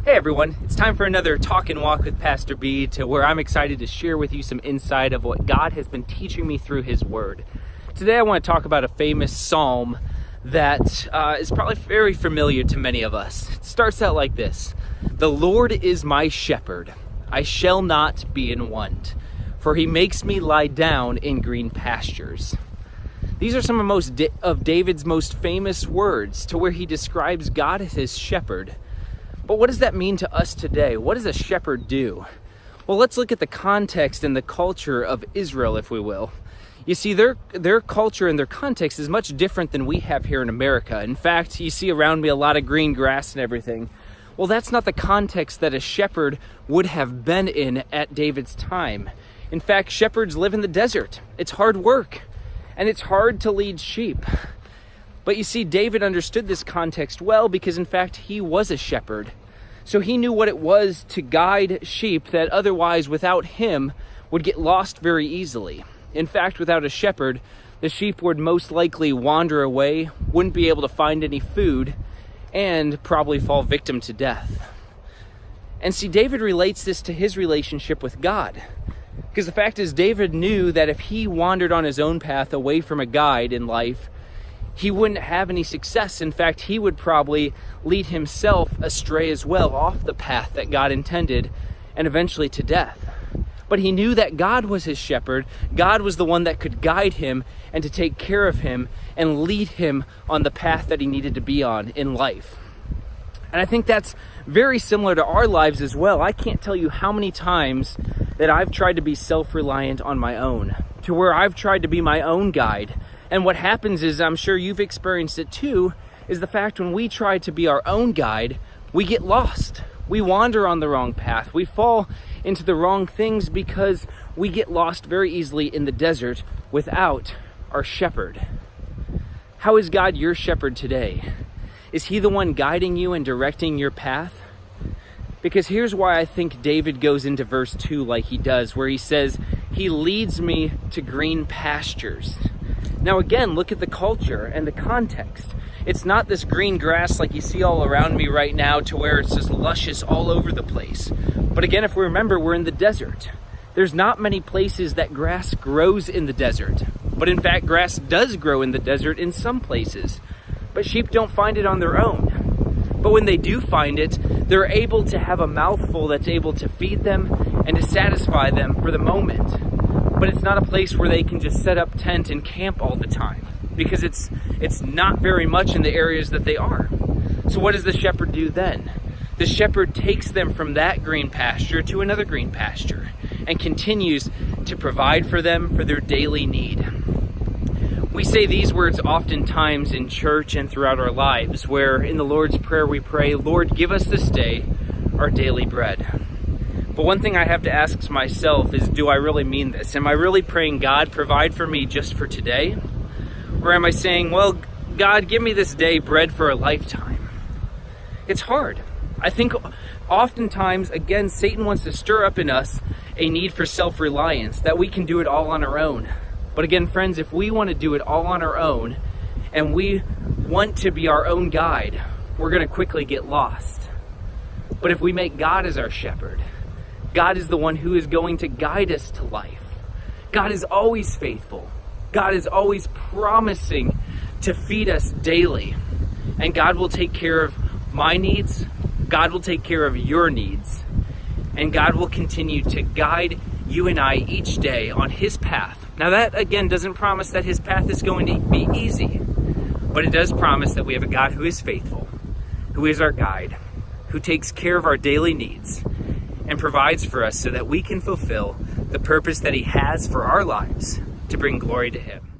Hey everyone, it's time for another Talk and Walk with Pastor B, to where I'm excited to share with you some insight of what God has been teaching me through His Word. Today I want to talk about a famous psalm that is probably very familiar to many of us. It starts out like this: "The Lord is my shepherd, I shall not be in want, for He makes me lie down in green pastures." These are some of David's most famous words, to where he describes God as his shepherd. But what does that mean to us today? What does a shepherd do? Well, let's look at the context and the culture of Israel, if we will. You see, their culture and their context is much different than we have here in America. In fact, you see around me a lot of green grass and everything. Well, that's not the context that a shepherd would have been in at David's time. In fact, shepherds live in the desert. It's hard work, and it's hard to lead sheep. But you see, David understood this context well because, in fact, he was a shepherd. So he knew what it was to guide sheep that otherwise, without him, would get lost very easily. In fact, without a shepherd, the sheep would most likely wander away, wouldn't be able to find any food, and probably fall victim to death. And see, David relates this to his relationship with God. Because the fact is, David knew that if he wandered on his own path away from a guide in life, he wouldn't have any success. In fact, he would probably lead himself astray as well, off the path that God intended, and eventually to death. But he knew that God was his shepherd. God was the one that could guide him and to take care of him and lead him on the path that he needed to be on in life. And I think that's very similar to our lives as well. I can't tell you how many times that I've tried to be self-reliant on my own, to where I've tried to be my own guide. And what happens is, I'm sure you've experienced it too, is the fact when we try to be our own guide, we get lost. We wander on the wrong path. We fall into the wrong things because we get lost very easily in the desert without our shepherd. How is God your shepherd today? Is He the one guiding you and directing your path? Because here's why I think David goes into verse 2 like he does, where he says, "He leads me to green pastures." Now again, look at the culture and the context. It's not this green grass like you see all around me right now, to where it's just luscious all over the place. But again, if we remember, we're in the desert. There's not many places that grass grows in the desert. But in fact, grass does grow in the desert in some places. But sheep don't find it on their own. But when they do find it, they're able to have a mouthful that's able to feed them and to satisfy them for the moment. But it's not a place where they can just set up tent and camp all the time, because it's not very much in the areas that they are. So what does the shepherd do then? The shepherd takes them from that green pasture to another green pasture and continues to provide for them for their daily need. We say these words oftentimes in church and throughout our lives, where in the Lord's Prayer we pray, "Lord, give us this day our daily bread." But one thing I have to ask myself is, do I really mean this? Am I really praying, "God, provide for me just for today"? Or am I saying, "Well, God, give me this day bread for a lifetime"? It's hard. I think oftentimes, again, Satan wants to stir up in us a need for self-reliance, that we can do it all on our own. But again, friends, if we want to do it all on our own, and we want to be our own guide, we're going to quickly get lost. But if we make God as our shepherd, God is the one who is going to guide us to life. God is always faithful. God is always promising to feed us daily. And God will take care of my needs. God will take care of your needs. And God will continue to guide you and I each day on His path. Now that, again, doesn't promise that His path is going to be easy. But it does promise that we have a God who is faithful, who is our guide, who takes care of our daily needs, and provides for us so that we can fulfill the purpose that He has for our lives, to bring glory to Him.